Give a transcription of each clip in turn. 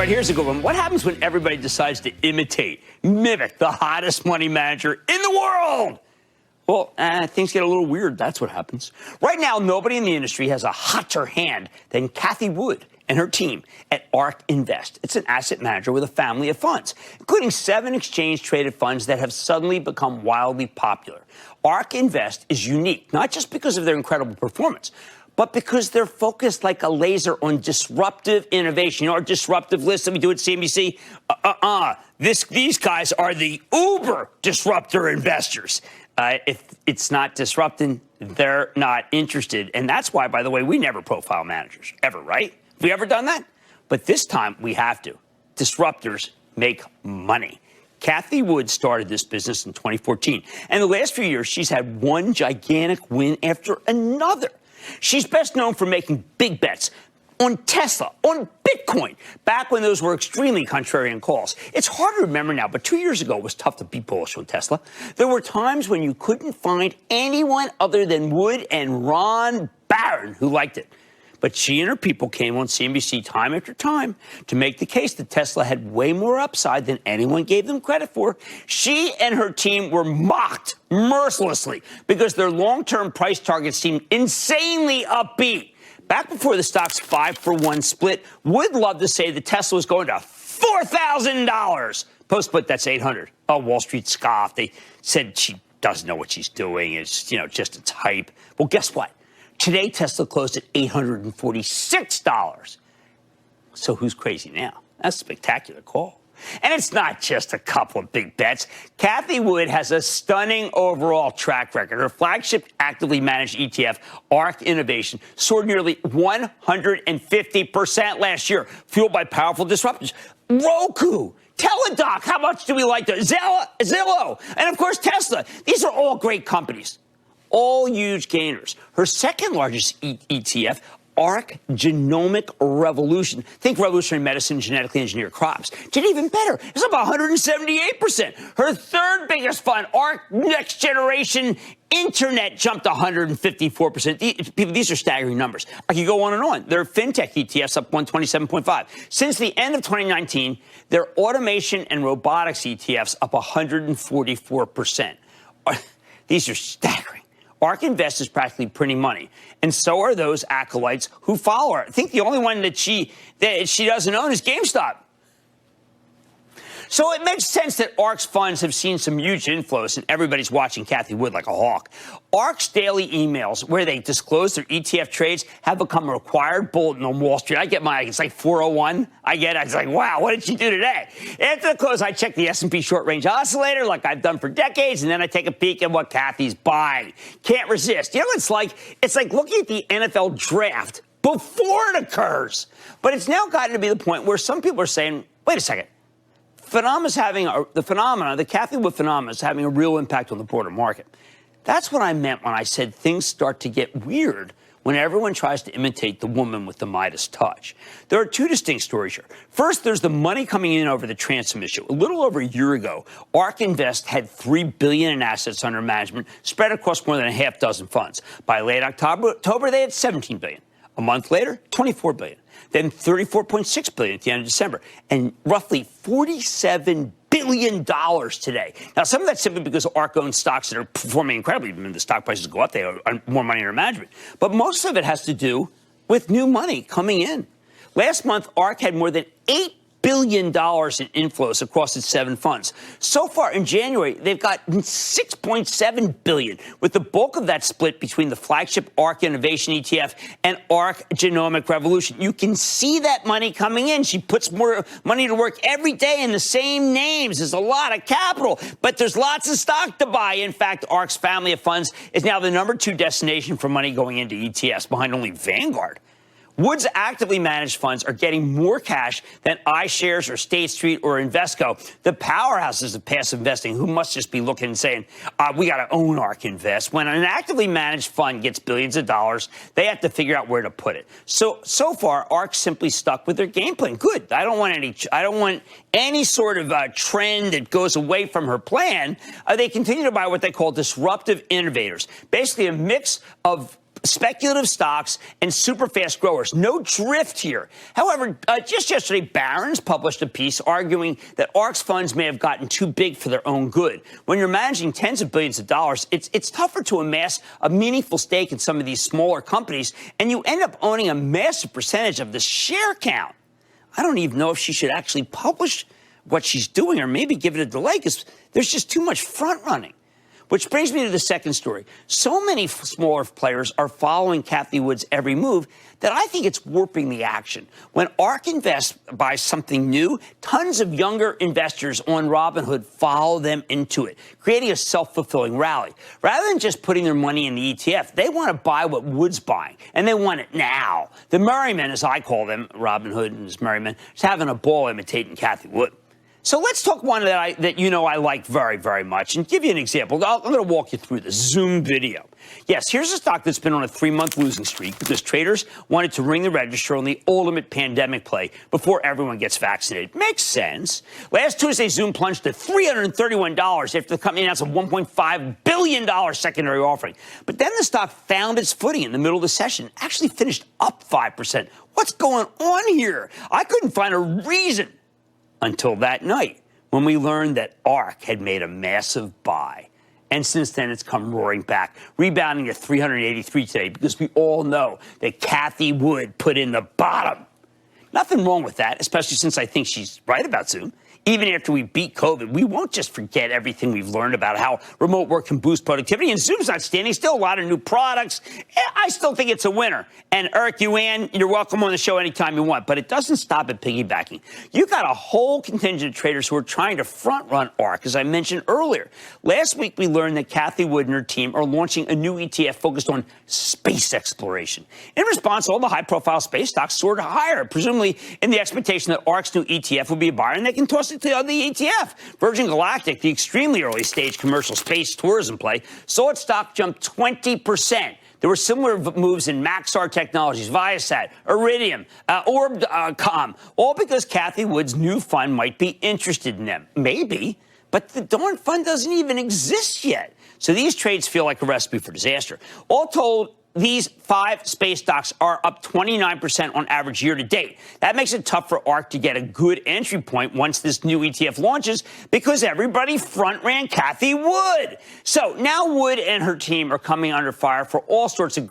right, here's a good one. What happens when everybody decides to mimic the hottest money manager in the world? Well, things get a little weird. That's what happens. Right now, nobody in the industry has a hotter hand than Cathie Wood and her team at ARK Invest. It's an asset manager with a family of funds, including 7 exchange-traded funds that have suddenly become wildly popular. ARK Invest is unique, not just because of their incredible performance, but because they're focused like a laser on disruptive innovation. You know our disruptive list that we do at CNBC? These guys are the uber disruptor investors. If it's not disrupting, they're not interested. And that's why, by the way, we never profile managers, ever, right? Have we ever done that? But this time, we have to. Disruptors make money. Cathie Wood started this business in 2014. And the last few years, she's had one gigantic win after another. She's best known for making big bets on Tesla, on Bitcoin, back when those were extremely contrarian calls. It's hard to remember now, but 2 years ago, it was tough to be bullish on Tesla. There were times when you couldn't find anyone other than Wood and Ron Barron who liked it. But she and her people came on CNBC time after time to make the case that Tesla had way more upside than anyone gave them credit for. She and her team were mocked mercilessly because their long-term price targets seemed insanely upbeat. Back before the stock's 5-for-1 split, Wood loved to say that Tesla was going to $4,000. Post-split, that's $800. Oh, Wall Street scoffed. They said she doesn't know what she's doing. It's, just it's hype. Well, guess what? Today, Tesla closed at $846. So who's crazy now? That's a spectacular call. And it's not just a couple of big bets. Cathie Wood has a stunning overall track record. Her flagship actively managed ETF, ARK Innovation, soared nearly 150% last year, fueled by powerful disruptors. Roku, Teladoc, how much do we like those? Zillow, and of course Tesla. These are all great companies. All huge gainers. Her second largest ETF, ARK Genomic Revolution. Think revolutionary medicine, genetically engineered crops. Did even better. It's up 178%. Her third biggest fund, ARK Next Generation Internet, jumped 154%. These are staggering numbers. I could go on and on. Their fintech ETFs up 127.5. Since the end of 2019, their automation and robotics ETFs up 144%. These are staggering. ARK Invest is practically printing money, and so are those acolytes who follow her. I think the only one that she doesn't own is GameStop. So it makes sense that ARK's funds have seen some huge inflows, and everybody's watching Cathie Wood like a hawk. ARK's daily emails, where they disclose their ETF trades, have become a required bulletin on Wall Street. I get mine. It's like 401. It's like, wow, what did she do today? After the close, I check the S&P short-range oscillator like I've done for decades, and then I take a peek at what Cathie's buying. Can't resist. You know what it's like? It's like looking at the NFL draft before it occurs. But it's now gotten to be the point where some people are saying, wait a second. The Cathie Wood phenomenon is having a real impact on the broader market. That's what I meant when I said things start to get weird when everyone tries to imitate the woman with the Midas touch. There are two distinct stories here. First, there's the money coming in over the transom issue. A little over a year ago, ARK Invest had $3 billion in assets under management spread across more than a half dozen funds. By late October, they had $17 billion. A month later, $24 billion. Then $34.6 billion at the end of December, and roughly $47 billion today. Now, some of that's simply because ARK owns stocks that are performing incredibly. When the stock prices go up, they have more money under management. But most of it has to do with new money coming in. Last month, ARK had more than $8 billion in inflows across its 7 funds. So far in January, they've got $6.7 billion, with the bulk of that split between the flagship ARK Innovation ETF and ARK Genomic Revolution. You can see that money coming in. She puts more money to work every day in the same names. There's a lot of capital, but there's lots of stock to buy. In fact, ARK's family of funds is now the #2 destination for money going into ETFs, behind only Vanguard. Wood's actively managed funds are getting more cash than iShares or State Street or Invesco, the powerhouses of passive investing, who must just be looking and saying, we got to own ARK Invest. When an actively managed fund gets billions of dollars, they have to figure out where to put it. So far, ARK simply stuck with their game plan. Good. I don't want any sort of trend that goes away from her plan. They continue to buy what they call disruptive innovators, basically a mix of speculative stocks and super fast growers. No drift here. However, just yesterday, Barron's published a piece arguing that ARK's funds may have gotten too big for their own good. When you're managing tens of billions of dollars, it's tougher to amass a meaningful stake in some of these smaller companies, and you end up owning a massive percentage of the share count. I don't even know if she should actually publish what she's doing or maybe give it a delay because there's just too much front running. Which brings me to the second story. So many smaller players are following Cathie Wood's every move that I think it's warping the action. When ARK Invest buys something new, tons of younger investors on Robinhood follow them into it, creating a self-fulfilling rally. Rather than just putting their money in the ETF, they want to buy what Wood's buying, and they want it now. The Merrymen, as I call them, Robinhood and his Merrymen, is having a ball imitating Cathie Wood. So let's talk one that I like very, very much and give you an example. I'm going to walk you through the Zoom video. Yes, here's a stock that's been on a 3-month losing streak because traders wanted to ring the register on the ultimate pandemic play before everyone gets vaccinated. Makes sense. Last Tuesday, Zoom plunged to $331 after the company announced a $1.5 billion secondary offering. But then the stock found its footing in the middle of the session, actually finished up 5%. What's going on here? I couldn't find a reason until that night when we learned that ARK had made a massive buy. And since then, it's come roaring back, rebounding to 383 today because we all know that Cathie Wood put in the bottom. Nothing wrong with that, especially since I think she's right about Zoom. Even after we beat COVID, we won't just forget everything we've learned about how remote work can boost productivity. And Zoom's not standing still. A lot of new products. I still think it's a winner. And Eric Yuan, you're welcome on the show anytime you want. But it doesn't stop at piggybacking. You got a whole contingent of traders who are trying to front-run ARK, as I mentioned earlier. Last week, we learned that Cathie Wood and her team are launching a new ETF focused on space exploration. In response, all the high-profile space stocks soared higher, presumably in the expectation that ARK's new ETF would be a buyer and they can toss it to the ETF. Virgin Galactic, the extremely early-stage commercial space tourism play, saw its stock jump 20%. There were similar moves in Maxar Technologies, Viasat, Iridium, Orbcom, all because Cathie Wood's new fund might be interested in them. Maybe, but the darn fund doesn't even exist yet. So these trades feel like a recipe for disaster. All told, these 5 space stocks are up 29% on average year to date. That makes it tough for ARK to get a good entry point once this new ETF launches because everybody front-ran Cathie Wood. So now Wood and her team are coming under fire for all sorts of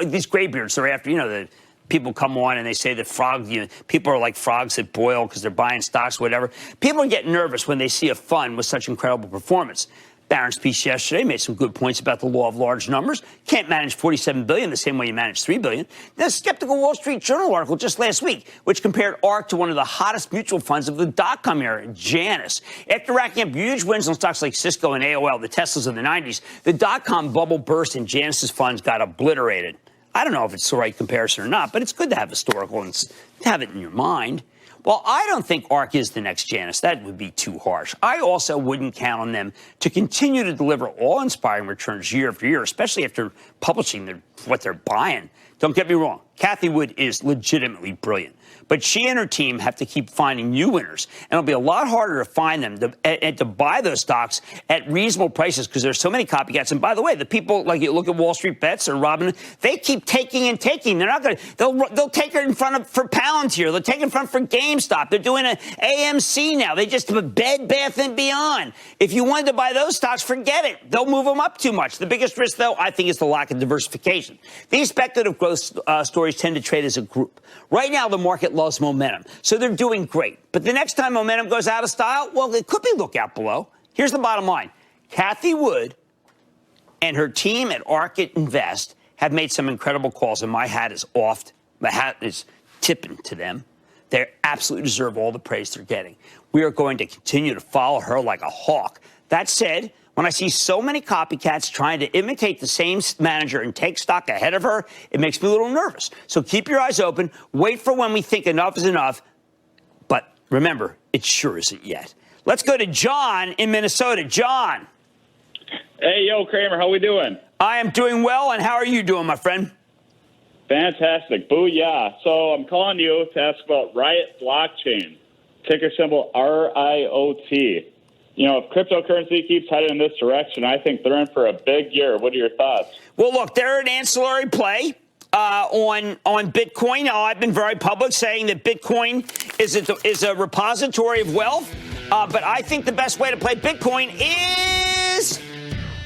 these graybeards they're after. You know, the people come on and they say that people are like frogs that boil because they're buying stocks, whatever. People get nervous when they see a fund with such incredible performance. Barron's piece yesterday made some good points about the law of large numbers. Can't manage $47 billion the same way you manage $3 billion. The skeptical Wall Street Journal article just last week, which compared ARK to one of the hottest mutual funds of the dot-com era, Janus. After racking up huge wins on stocks like Cisco and AOL, the Teslas of the 90s, the dot-com bubble burst and Janus's funds got obliterated. I don't know if it's the right comparison or not, but it's good to have historical and to have it in your mind. Well, I don't think ARK is the next Janus. That would be too harsh. I also wouldn't count on them to continue to deliver awe-inspiring returns year after year, especially after publishing what they're buying. Don't get me wrong. Cathie Wood is legitimately brilliant. But she and her team have to keep finding new winners. And it'll be a lot harder to find them and to buy those stocks at reasonable prices because there's so many copycats. And by the way, the people, like you look at Wall Street Bets or Robinhood, they keep taking and taking. They're not going to, they'll take it in front of for Palantir. They'll take it in front for GameStop. They're doing an AMC now. They just have a Bed Bath & Beyond. If you wanted to buy those stocks, forget it. They'll move them up too much. The biggest risk, though, I think, is the lack of diversification. These speculative growth stories tend to trade as a group. Right now, the market loves momentum, so they're doing great. But the next time momentum goes out of style, well, it could be look out below. Here's the bottom line. Cathie Wood and her team at ARK Invest have made some incredible calls, and my hat is off. My hat is tipping to them. They absolutely deserve all the praise they're getting. We are going to continue to follow her like a hawk. That said, when I see so many copycats trying to imitate the same manager and take stock ahead of her, it makes me a little nervous. So keep your eyes open. Wait for when we think enough is enough. But remember, it sure isn't yet. Let's go to John in Minnesota. John. Hey, yo, Kramer, how we doing? I am doing well, and how are you doing, my friend? Fantastic. Booyah. So I'm calling you to ask about Riot Blockchain, ticker symbol RIOT. if cryptocurrency keeps heading in this direction, I think they're in for a big year. What are your thoughts? Well, look, they're an ancillary play on Bitcoin. Now, I've been very public saying that Bitcoin is a repository of wealth, but I think the best way to play Bitcoin is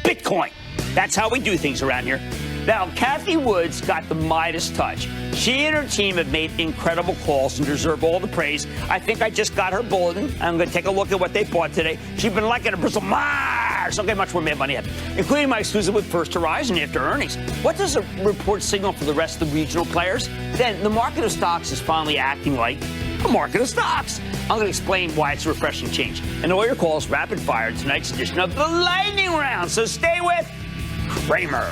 Bitcoin. That's how we do things around here. Now, Kathy Woods got the Midas touch. She and her team have made incredible calls and deserve all the praise. I think I just got her bulletin. I'm going to take a look at what they bought today. She's been liking a Bristol Myers. Don't get much more mad money yet, including my exclusive with First Horizon after earnings. What does the report signal for the rest of the regional players? Then the market of stocks is finally acting like a market of stocks. I'm going to explain why it's a refreshing change. And all your calls rapid fire in tonight's edition of the Lightning Round. So stay with Kramer.